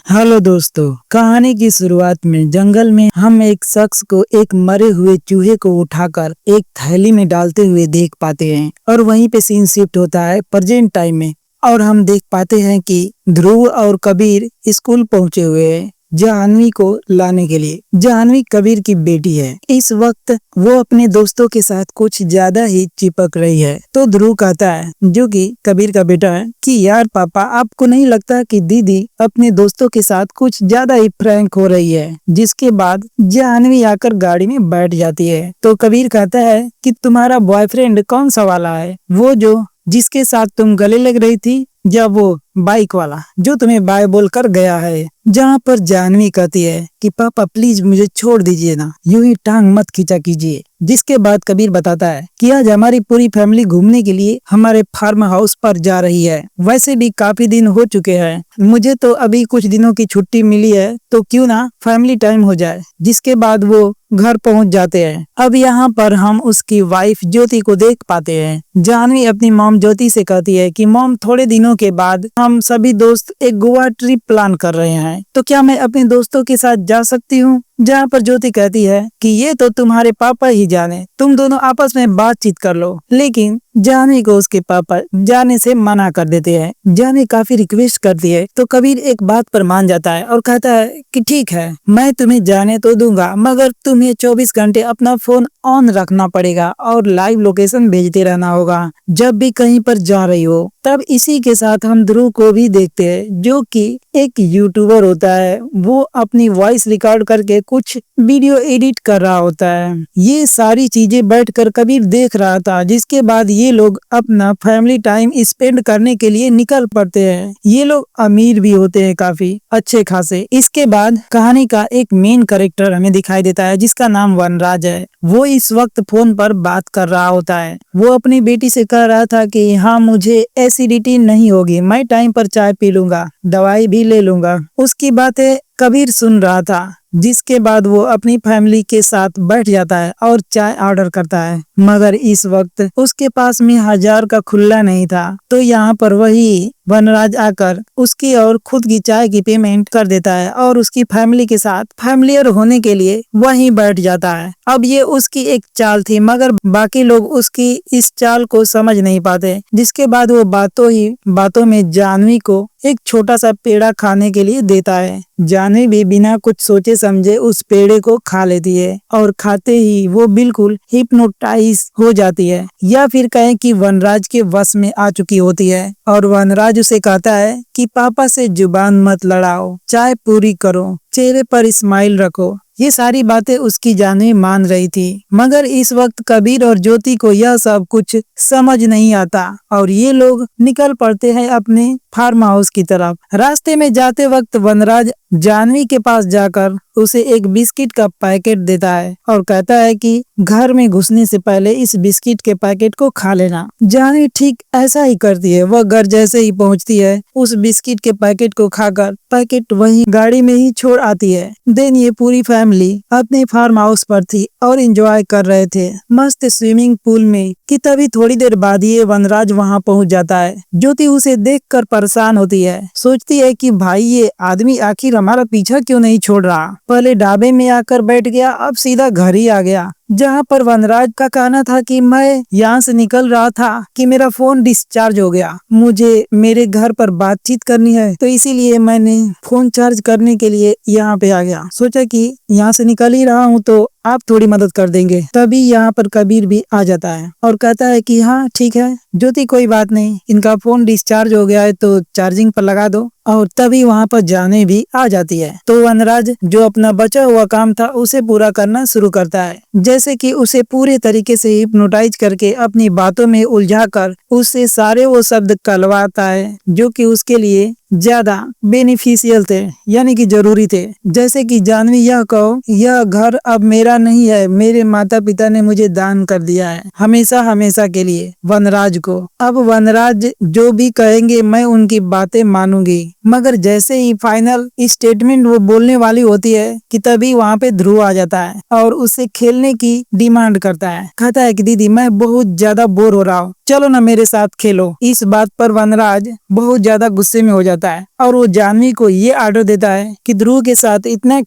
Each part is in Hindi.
हेलो दोस्तों। कहानी की शुरुआत में जंगल में हम एक शख्स को एक मरे हुए चूहे को उठाकर एक थैली में डालते हुए देख पाते हैं और वहीं पे सीन शिफ्ट होता है प्रेजेंट टाइम में और हम देख पाते हैं कि ध्रुव और कबीर स्कूल पहुंचे हुए हैं जाह्नवी को लाने के लिए। जाह्नवी कबीर की बेटी है। इस वक्त वो अपने दोस्तों के साथ कुछ ज्यादा ही चिपक रही है। तो ध्रुव कहता है, जो कि कबीर का बेटा है, कि यार पापा, आपको नहीं लगता कि दीदी अपने दोस्तों के साथ कुछ ज्यादा ही फ्रैंक हो रही है। जिसके बाद जाह्नवी आकर गाड़ी में बैठ जाती है। तो कबीर कहता है कि तुम्हारा बॉयफ्रेंड कौन सा वाला है, वो जो जिसके साथ तुम गले लग रही थी, या वो बाइक वाला जो तुम्हें बाय बोल कर गया है। जहाँ पर जाह्नवी कहती है कि पापा प्लीज मुझे छोड़ दीजिए ना, यूं ही टांग मत खींचा कीजिए। जिसके बाद कबीर बताता है कि आज हमारी पूरी फैमिली घूमने के लिए हमारे फार्म हाउस पर जा रही है। वैसे भी काफी दिन हो चुके हैं, मुझे तो अभी कुछ दिनों की छुट्टी मिली है, तो क्यों ना फैमिली टाइम हो जाए। जिसके बाद वो घर पहुंच जाते हैं। अब यहाँ पर हम उसकी वाइफ ज्योति को देख पाते हैं। जाह्नवी अपनी मॉम ज्योति से कहती है कि मॉम, थोड़े दिनों के बाद हम सभी दोस्त एक गोवा ट्रिप प्लान कर रहे हैं, तो क्या मैं अपने दोस्तों के साथ जा सकती हूँ। जहाँ पर ज्योति कहती है कि ये तो तुम्हारे पापा ही जाने, तुम दोनों आपस में बातचीत कर लो। लेकिन जाह्नवी को उसके पापा जाने से मना कर देते हैं। जाह्नवी काफी रिक्वेस्ट करती है तो कबीर एक बात पर मान जाता है और कहता है कि ठीक है, मैं तुम्हें जाने तो दूंगा, मगर तुम्हें 24 घंटे अपना फोन ऑन रखना पड़ेगा और लाइव लोकेशन भेजते रहना होगा जब भी कहीं पर जा रही हो। तब इसी के साथ हम ध्रुव को भी देखते हैं, जो कि एक यूट्यूबर होता है। वो अपनी वॉइस रिकॉर्ड करके कुछ वीडियो एडिट कर रहा होता है। ये सारी चीजें बैठकर कबीर देख रहा था। जिसके बाद ये लोग अपना फैमिली टाइम स्पेंड करने के लिए निकल पड़ते हैं। ये लोग अमीर भी होते हैं, काफी अच्छे खासे। इसके बाद कहानी का एक मेन कैरेक्टर हमें दिखाई देता है, जिसका नाम वनराज है। वो इस वक्त फोन पर बात कर रहा होता है। वो अपनी बेटी से कह रहा था कि हाँ, मुझे एसिडिटी नहीं होगी, मैं टाइम पर चाय पी लूंगा, दवाई भी ले लूंगा। उसकी बातें कबीर सुन रहा था। जिसके बाद वो अपनी फैमिली के साथ बैठ जाता है और चाय ऑर्डर करता है, मगर इस वक्त उसके पास में 1000 का खुल्ला नहीं था। तो यहाँ पर वही वनराज आकर उसकी और खुद की चाय की पेमेंट कर देता है और उसकी फैमिली के साथ फैमिलियर होने के लिए वहीं बैठ जाता है। अब ये उसकी एक चाल थी, मगर बाकी लोग उसकी इस चाल को समझ नहीं पाते। जिसके बाद वो बातों ही बातों में जाह्नवी को एक छोटा सा पेड़ा खाने के लिए देता है। जाह्नवी भी बिना कुछ सोचे समझे उस पेड़े को खा लेती है और खाते ही वो बिल्कुल हिप्नोटाइज हो जाती है, या फिर कहें कि वनराज के वश में आ चुकी होती है। और वनराज उसे कहता है कि पापा से जुबान मत लड़ाओ, चाय पूरी करो, चेहरे पर स्माइल रखो। ये सारी बातें उसकी जाह्नवी मान रही थी, मगर इस वक्त कबीर और ज्योति को यह सब कुछ समझ नहीं आता और ये लोग निकल पड़ते हैं अपने फार्म हाउस की तरफ। रास्ते में जाते वक्त वनराज जाह्नवी के पास जाकर उसे एक बिस्किट का पैकेट देता है और कहता है कि घर में घुसने से पहले इस बिस्किट के पैकेट को खा लेना। जाह्नवी ठीक ऐसा ही करती है। वह घर जैसे ही पहुंचती है, उस बिस्किट के पैकेट को खाकर पैकेट वहीं गाड़ी में ही छोड़ आती है। देन ये पूरी फैमिली अपने फार्म हाउस पर थी और एंजॉय कर रहे थे मस्त स्विमिंग पूल में, कि तभी थोड़ी देर बाद ये वनराज वहां पहुंच जाता है। ज्योति उसे देखकर परेशान होती है, सोचती है कि भाई ये आदमी आखिर हमारा पीछा क्यों नहीं छोड़ रहा। पहले ढाबे में आकर बैठ गया, अब सीधा घर ही आ गया। जहाँ पर वनराज का कहना था कि मैं यहाँ से निकल रहा था कि मेरा फोन डिस्चार्ज हो गया, मुझे मेरे घर पर बातचीत करनी है, तो इसीलिए मैंने फोन चार्ज करने के लिए यहाँ पे आ गया। सोचा कि यहाँ से निकल ही रहा हूँ तो आप थोड़ी मदद कर देंगे। तभी यहाँ पर कबीर भी आ जाता है और कहता है कि हाँ ठीक है ज्योति, कोई बात नहीं, इनका फोन डिस्चार्ज हो गया है तो चार्जिंग पर लगा दो। और तभी वहाँ पर जाह्नवी भी आ जाती है। तो वनराज जो अपना बचा हुआ काम था उसे पूरा करना शुरू करता है, जैसे कि उसे पूरे तरीके से हिप्नोटाइज करके अपनी बातों में उलझाकर उससे सारे वो शब्द कहलवाता है जो कि उसके लिए ज्यादा बेनिफिशियल थे, यानी कि जरूरी थे। जैसे कि जाह्नवी यह कहो, यह घर अब मेरा नहीं है, मेरे माता पिता ने मुझे दान कर दिया है हमेशा हमेशा के लिए वनराज को। अब वनराज जो भी कहेंगे मैं उनकी बातें मानूंगी। मगर जैसे ही फाइनल स्टेटमेंट वो बोलने वाली होती है कि तभी वहाँ पे ध्रुव आ जाता है और उससे खेलने की डिमांड करता है। कहता है कि दीदी मैं बहुत ज्यादा बोर हो रहा हूँ, चलो ना मेरे साथ खेलो। इस बात पर वनराज बहुत ज्यादा गुस्से में हो जाता है। जाता है और वो जानवी को ये आर्डर देता है कि ध्रुव के साथ इतना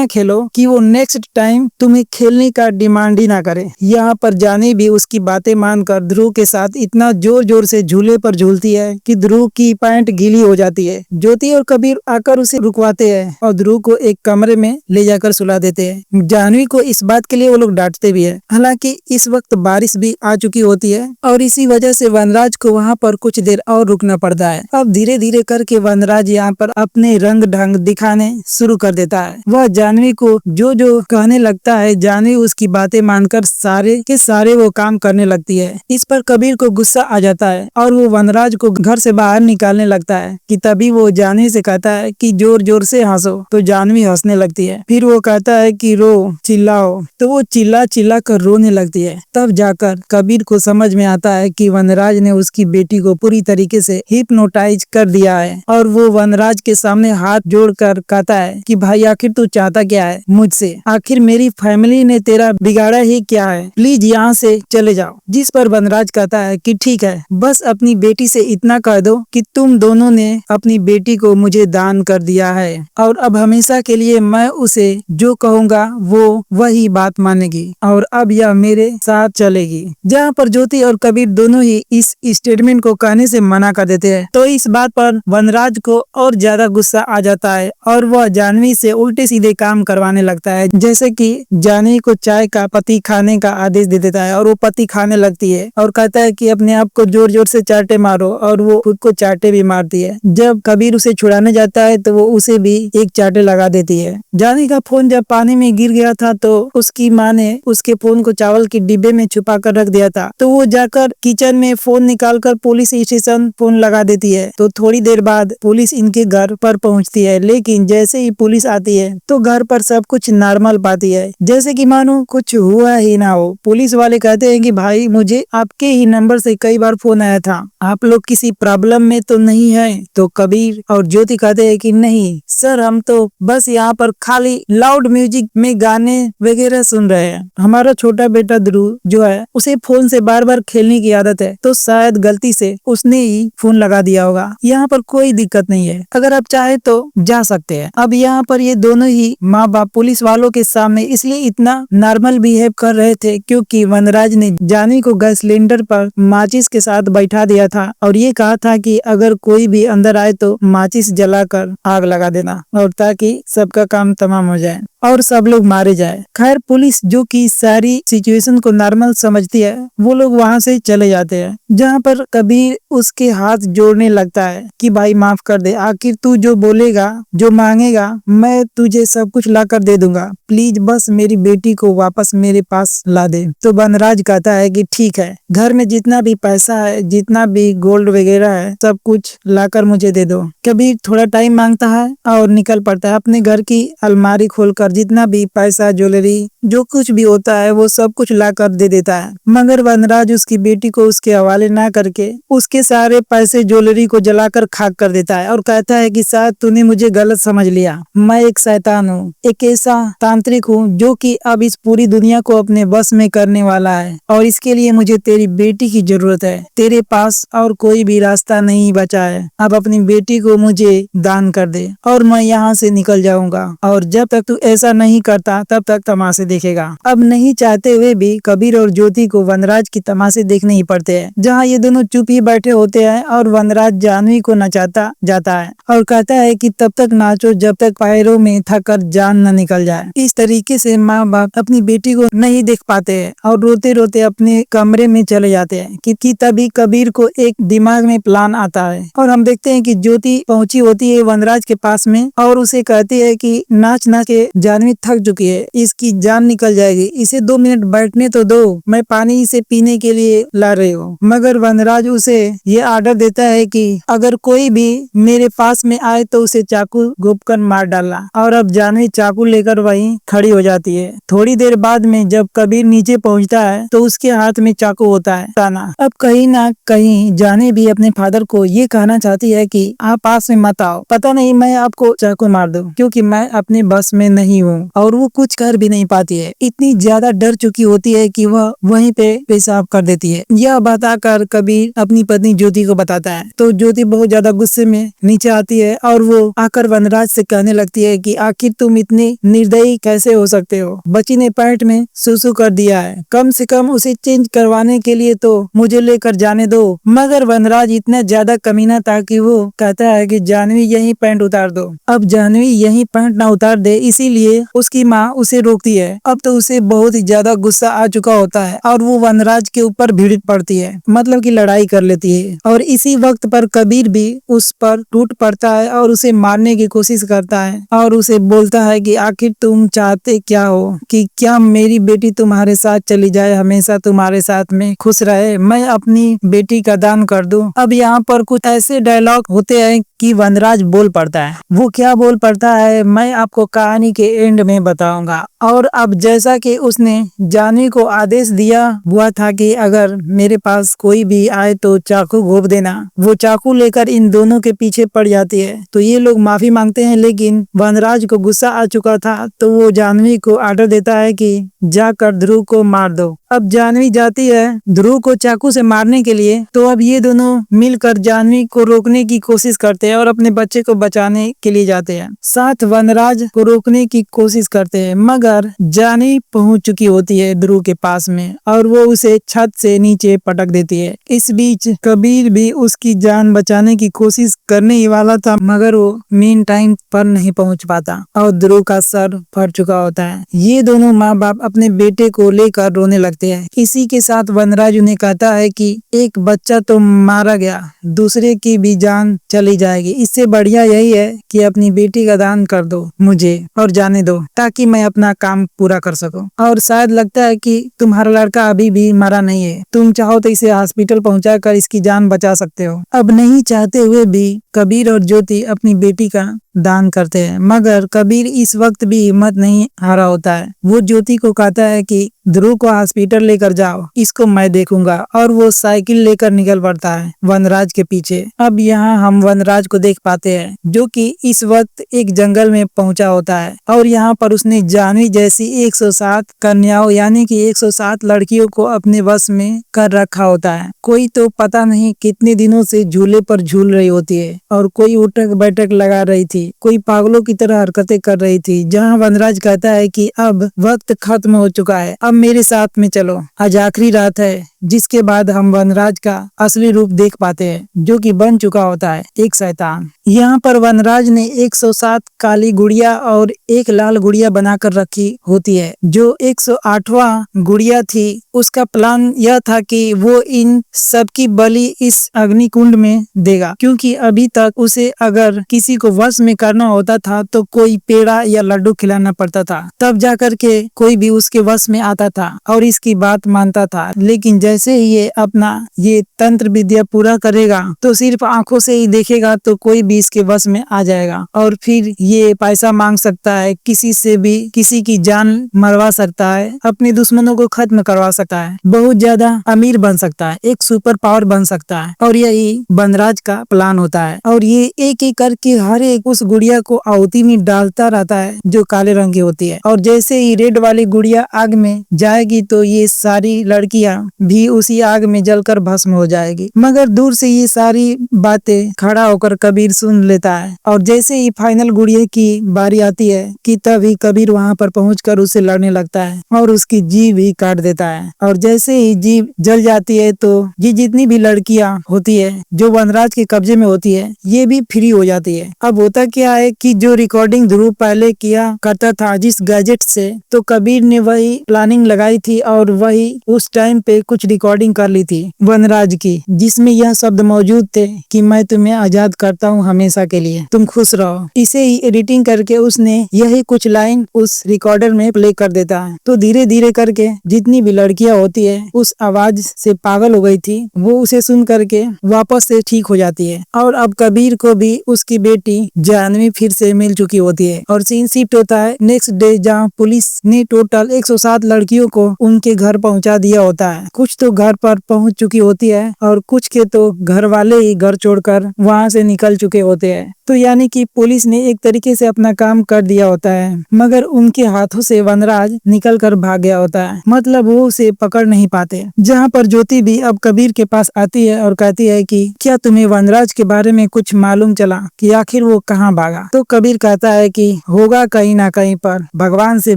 खेलो कि वो नेक्स्ट टाइम तुम्हें खेलने का डिमांड ही ना करे। यहाँ पर जानवी भी उसकी बातें मानकर ध्रुव के साथ इतना जोर जोर से झूले पर झूलती है कि ध्रुव की पैंट गीली हो जाती है। ज्योति और कबीर आकर उसे रुकवाते हैं और ध्रुव को एक कमरे में ले जाकर सुला देते हैं। जानवी को इस बात के लिए वो लोग डांटते भी है। हालांकि इस वक्त बारिश भी आ चुकी होती है और इसी वजह से वनराज को वहाँ पर कुछ देर और रुकना पड़ता है। अब धीरे धीरे करके वनराज यहाँ पर अपने रंग ढंग दिखाने शुरू कर देता है। वह जानवी को जो जो कहने लगता है, जानवी उसकी बातें मानकर सारे के सारे वो काम करने लगती है। इस पर कबीर को गुस्सा आ जाता है और वो वनराज को घर से बाहर निकालने लगता है कि तभी वो जानवी से कहता है कि जोर जोर से हंसो, तो जानवी हंसने लगती है। फिर वो कहता है कि रो, चिल्लाओ, तो वो चिल्ला चिल्ला कर रोने लगती है। तब जाकर कबीर को समझ में आता है कि वनराज ने उसकी बेटी को पूरी तरीके से हिप्नोटाइज कर दिया है और वो वनराज के सामने हाथ जोड़कर कहता है कि भाई आखिर तू चाहता क्या है मुझसे, आखिर मेरी फैमिली ने तेरा बिगाड़ा ही क्या है, प्लीज यहाँ से चले जाओ। जिस पर वनराज कहता है कि ठीक है, बस अपनी बेटी से इतना कह दो कि तुम दोनों ने अपनी बेटी को मुझे दान कर दिया है और अब हमेशा के लिए मैं उसे जो कहूँगा वो वही बात मानेगी और अब यह मेरे साथ चलेगी। जहाँ पर ज्योति और कबीर दोनों ही इस स्टेटमेंट को कहने से मना कर देते हैं, तो इस बात पर वनराज को और ज्यादा गुस्सा आ जाता है और वह जानवी से उल्टे सीधे काम करवाने लगता है। जैसे कि जानवी को चाय का पत्ती खाने का आदेश दे देता है और वो पत्ती खाने लगती है और कहता है कि अपने आप को जोर जोर से चाटे मारो और वो खुद को चाटे भी मारती है। जब कबीर उसे छुड़ाने जाता है तो वो उसे भी एक चाटे लगा देती है। जानवी का फोन जब पानी में गिर गया था तो उसकी माँ ने उसके फोन को चावल के डिब्बे में छुपा कर रख दिया था, तो वो जाकर किचन में फोन निकालकर पुलिस स्टेशन फोन लगा देती है। तो थोड़ी देर बाद पुलिस इनके घर पर पहुंचती है, लेकिन जैसे ही पुलिस आती है तो घर पर सब कुछ नॉर्मल पाती है, जैसे कि मानो कुछ हुआ ही ना हो। पुलिस वाले कहते हैं कि भाई मुझे आपके ही नंबर से कई बार फोन आया था, आप लोग किसी प्रॉब्लम में तो नहीं है? तो कबीर और ज्योति कहते हैं कि नहीं सर, हम तो बस यहाँ पर खाली लाउड म्यूजिक में गाने वगैरह सुन रहे हैं। हमारा छोटा बेटा ध्रुव जो है उसे फोन से बार बार खेलने की आदत है, तो शायद गलती से उसने ही फोन लगा दिया होगा। यहाँ पर कोई दिक्कत नहीं है, अगर आप चाहे तो जा सकते हैं। अब यहाँ पर ये दोनों ही माँ बाप पुलिस वालों के सामने इसलिए इतना नॉर्मल बिहेव कर रहे थे क्योंकि वनराज ने जानवी को गैस सिलेंडर पर माचिस के साथ बैठा दिया था और ये कहा था कि अगर कोई भी अंदर आए तो माचिस जलाकर आग लगा देना और ताकि सबका काम तमाम हो जाए और सब लोग मारे जाए। खैर पुलिस जो कि सारी सिचुएशन को नॉर्मल समझती है, वो लोग वहाँ से चले जाते हैं। जहाँ पर कबीर उसके हाथ जोड़ने लगता है कि भाई माफ कर दे, आखिर तू जो बोलेगा जो मांगेगा मैं तुझे सब कुछ ला कर दे दूंगा, प्लीज बस मेरी बेटी को वापस मेरे पास ला दे। तो वनराज कहता है कि ठीक है, घर में जितना भी पैसा है, जितना भी गोल्ड वगैरह है, सब कुछ लाकर मुझे दे दो। कबीर थोड़ा टाइम मांगता है और निकल पड़ता है। अपने घर की अलमारी खोलकर जितना भी पैसा, ज्वेलरी, जो कुछ भी होता है वो सब कुछ ला कर दे देता है। मगर वनराज उसकी बेटी को उसके हवाले ना करके उसके सारे पैसे, ज्वेलरी को जलाकर खाक कर देता है और कहता है कि शायद तूने मुझे गलत समझ लिया, मैं एक शैतान हूँ, एक ऐसा तांत्रिक हूँ जो कि अब इस पूरी दुनिया को अपने बस में करने वाला है और इसके लिए मुझे तेरी बेटी की जरूरत है। तेरे पास और कोई भी रास्ता नहीं बचा है, अब अपनी बेटी को मुझे दान कर दे और मैं यहाँ से निकल जाऊंगा और जब तक तू ऐसा नहीं करता तब तक तमाशे देखेगा। अब नहीं चाहते हुए भी कबीर और ज्योति को वनराज की तमाशे देखने ही पड़ते हैं, जहाँ ये दोनों चुप ही बैठे होते हैं और वनराज जानवी को नचाता जाता है और कहता है कि तब तक नाचो जब तक पैरों में थककर जान न निकल जाए। इस तरीके से माँ बाप अपनी बेटी को नहीं देख पाते हैं और रोते रोते अपने कमरे में चले जाते हैं कि तभी कबीर को एक दिमाग में प्लान आता है और हम देखते हैं कि ज्योति पहुंची होती है वनराज के पास में और उसे कहती है कि नाच नाच के जानवी थक चुकी है, इसकी जान निकल जाएगी, इसे 2 मिनट बैठने तो दो, मैं पानी इसे पीने के लिए ला रही हूँ। मगर वनराज उसे ये आर्डर देता है कि अगर कोई भी मेरे पास में आए तो उसे चाकू घोंपकर मार डालना और अब जानवी चाकू लेकर वहीं खड़ी हो जाती है। थोड़ी देर बाद में जब कबीर नीचे पहुंचता है तो उसके हाथ में चाकू होता है। अब कहीं ना कहीं जानवी भी अपने फादर को ये कहना चाहती है कि आप पास में मत आओ, पता नहीं मैं आपको चाकू मार दूं क्योंकि मैं अपने बस में नहीं नहीं हूँ, और वो कुछ कर भी नहीं पाती है। इतनी ज्यादा डर चुकी होती है कि वह वहीं पे पेशाब कर देती है। यह बताकर कबीर अपनी पत्नी ज्योति को बताता है, तो ज्योति बहुत ज्यादा गुस्से में नीचे आती है और वो आकर वनराज से कहने लगती है कि आखिर तुम इतने निर्दयी कैसे हो सकते हो। बच्ची ने पैंट में सुसु कर दिया है, कम से कम उसे चेंज करवाने के लिए तो मुझे लेकर जाने दो। मगर वनराज इतना ज्यादा कमीना था कि वो कहता है कि जानवी यही पैंट उतार दो। अब जानवी यही पैंट ना उतार दे, इसीलिए उसकी माँ उसे रोकती है। अब तो उसे बहुत ही ज्यादा गुस्सा आ चुका होता है और वो वनराज के ऊपर भिड़ पड़ती है, मतलब कि लड़ाई कर लेती है। और इसी वक्त पर कबीर भी उस पर टूट पड़ता है और उसे मारने की कोशिश करता है और उसे बोलता है कि आखिर तुम चाहते क्या हो, कि क्या मेरी बेटी तुम्हारे साथ चली जाए, हमेशा तुम्हारे साथ में खुश रहे, मैं अपनी बेटी का दान कर दूं। अब यहाँ पर कुछ ऐसे डायलॉग होते हैं कि वनराज बोल पड़ता है। वो क्या बोल पड़ता है मैं आपको कहानी के एंड में बताऊंगा। और अब जैसा कि उसने जानवी को आदेश दिया हुआ था कि अगर मेरे पास कोई भी आए तो चाकू घोंप देना, वो चाकू लेकर इन दोनों के पीछे पड़ जाती है। तो ये लोग माफी मांगते हैं, लेकिन वनराज को गुस्सा आ चुका था, तो वो जानवी को आर्डर देता है कि जाकर ध्रुव को मार दो। अब जानवी जाती है ध्रुव को चाकू से मारने के लिए। तो अब ये दोनों मिलकर जानवी को रोकने की कोशिश करते हैं और अपने बच्चे को बचाने के लिए जाते हैं। साथ वनराज को रोकने की कोशिश करते हैं, मगर जानवी पहुंच चुकी होती है ध्रुव के पास में और वो उसे छत से नीचे पटक देती है। इस बीच कबीर भी उसकी जान बचाने की कोशिश करने ही वाला था, मगर वो मेन टाइम पर नहीं पहुंच पाता और ध्रुव का सर फट चुका होता है। ये दोनों माँ बाप अपने बेटे को लेकर रोने लगते हैं। इसी के साथ वनराज उन्हें कहता है कि एक बच्चा तो मारा गया, दूसरे की भी जान चली जाएगी। इससे बढ़िया यही है कि अपनी बेटी का दान कर दो मुझे और जाने दो, ताकि मैं अपना काम पूरा कर सकूं। और शायद लगता है कि तुम्हारा लड़का अभी भी मरा नहीं है, तुम चाहो तो इसे हॉस्पिटल पहुंचाकर इसकी जान बचा सकते हो। अब नहीं चाहते हुए भी कबीर और ज्योति अपनी बेटी का दान करते हैं, मगर कबीर इस वक्त भी हिम्मत नहीं हारा होता है। वो ज्योति को कहता है कि ध्रुव को हॉस्पिटल लेकर जाओ, इसको मैं देखूंगा, और वो साइकिल लेकर निकल पड़ता है वनराज के पीछे। अब यहाँ हम वनराज को देख पाते हैं, जो कि इस वक्त एक जंगल में पहुंचा होता है और यहाँ पर उसने जानवी जैसी 107 कन्याओं यानी कि 107 लड़कियों को अपने वश में कर रखा होता है। कोई तो पता नहीं कितने दिनों से झूले पर झूल रही होती है और कोई उठक बैठक लगा रही थी, कोई पागलों की तरह हरकतें कर रही थी। जहाँ वनराज कहता है कि अब वक्त खत्म हो चुका है, अब मेरे साथ में चलो, आज आखिरी रात है। जिसके बाद हम वनराज का असली रूप देख पाते हैं, जो कि बन चुका होता है एक शैतान। यहाँ पर वनराज ने 107 काली गुड़िया और एक लाल गुड़िया बनाकर रखी होती है। जो 108वां गुड़िया थी, उसका प्लान यह था कि वो इन सबकी बलि इस अग्निकुंड में देगा, क्योंकि अभी तक उसे अगर किसी को वश में करना होता था तो कोई पेड़ा या लड्डू खिलाना पड़ता था, तब जाकर के कोई भी उसके वश में आता था और इसकी बात मानता था। लेकिन जैसे ही ये अपना ये तंत्र विद्या पूरा करेगा तो सिर्फ आंखों से ही देखेगा तो कोई भी इसके वश में आ जाएगा और फिर ये पैसा मांग सकता है, किसी से भी किसी की जान मरवा सकता है, अपने दुश्मनों को खत्म करवा सकता है, बहुत ज्यादा अमीर बन सकता है, एक सुपर पावर बन सकता है। और यही वनराज का प्लान होता है और ये एक एक करके हर एक उस गुड़िया को आहुति में डालता रहता है जो काले रंग की होती है। और जैसे ही रेड वाली गुड़िया आग में जाएगी तो ये सारी लड़कियां भी उसी आग में जलकर भस्म हो जाएगी। मगर दूर से ये सारी बातें खड़ा होकर कबीर सुन लेता है और जैसे ही फाइनल गुड़िया की बारी आती है कि तभी कबीर वहां पर पहुंचकर उससे लड़ने लगता है और उसकी जीभ ही काट देता है। और जैसे ही जीभ जल जाती है तो ये जितनी भी लड़कियां होती है जो वनराज के कब्जे में होती है, ये भी फ्री हो जाती है। अब होता क्या है कि जो रिकॉर्डिंग ध्रुव पहले किया करता था जिस गैजेट से, तो कबीर ने वही प्लानिंग लगाई थी और वही उस टाइम पे कुछ रिकॉर्डिंग कर ली थी वनराज की, जिसमें यह शब्द मौजूद थे कि मैं तुम्हें आजाद करता हूँ हमेशा के लिए, तुम खुश रहो। इसे ही एडिटिंग करके उसने यही कुछ लाइन उस रिकॉर्डर में प्ले कर देता है। तो धीरे धीरे करके जितनी भी लड़कियां होती है उस आवाज से पागल हो गई थी, वो उसे सुन करके वापस से ठीक हो जाती है। और अब कबीर को भी उसकी बेटी जाह्नवी फिर से मिल चुकी होती है और सीन शिफ्ट होता है नेक्स्ट डे, जहाँ पुलिस ने टोटल 107 लड़कियों को उनके घर पहुंचा दिया होता है। कुछ तो घर पर पहुंच चुकी होती है और कुछ के तो घर वाले ही घर छोड़कर वहां से निकल चुके होते हैं। तो यानी कि पुलिस ने एक तरीके से अपना काम कर दिया होता है, मगर उनके हाथों से वनराज निकल कर भाग गया होता है, मतलब वो उसे पकड़ नहीं पाते। जहाँ पर ज्योति भी अब कबीर के पास आती है और कहती है कि क्या तुम्हें वनराज के बारे में कुछ मालूम चला कि आखिर वो कहाँ भागा? तो कबीर कहता है कि होगा कहीं ना कहीं पर, भगवान से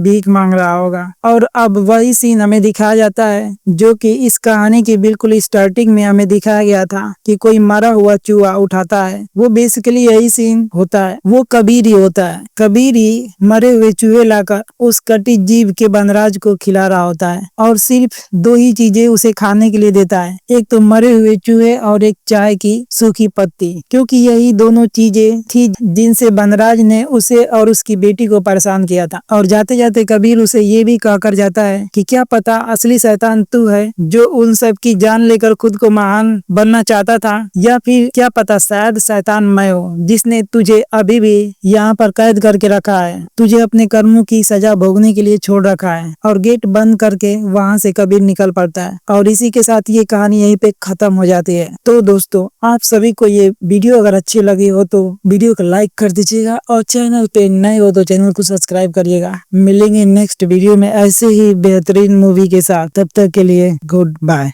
भीख मांग रहा होगा। और अब वही सीन हमें दिखाया जाता है जो कि इस कहानी की बिल्कुल स्टार्टिंग में हमें दिखाया गया था कि कोई मरा हुआ चूहा उठाता है। वो बेसिकली यही सीन होता है, वो कबीर ही होता है। कबीर ही मरे हुए चूहे लाकर उस कटी जीव के वनराज को खिला रहा होता है और सिर्फ दो ही चीजें उसे खाने के लिए देता है, एक तो मरे हुए चूहे और एक चाय की सूखी पत्ती, क्योंकि यही दोनों चीजें थी जिनसे वनराज ने उसे और उसकी बेटी को परेशान किया था। और जाते जाते कबीर उसे ये भी कहकर जाता है कि क्या पता असली शैतान तू है जो उन सब की जान लेकर खुद को महान बनना चाहता था, या फिर क्या पता शायद शैतान मैं हूँ जिसने तुझे अभी भी यहाँ पर कैद करके रखा है, तुझे अपने कर्मों की सजा भोगने के लिए छोड़ रखा है। और गेट बंद करके वहाँ से कबीर निकल पड़ता है और इसी के साथ ये कहानी यहीं पे खत्म हो जाती है। तो दोस्तों, आप सभी को ये वीडियो अगर अच्छी लगी हो तो वीडियो को लाइक कर दीजिएगा और चैनल पे नए हो तो चैनल को सब्सक्राइब करिएगा। मिलेंगे नेक्स्ट वीडियो में ऐसे ही बेहतरीन मूवी के साथ, तब तक के लिए गुड बाय।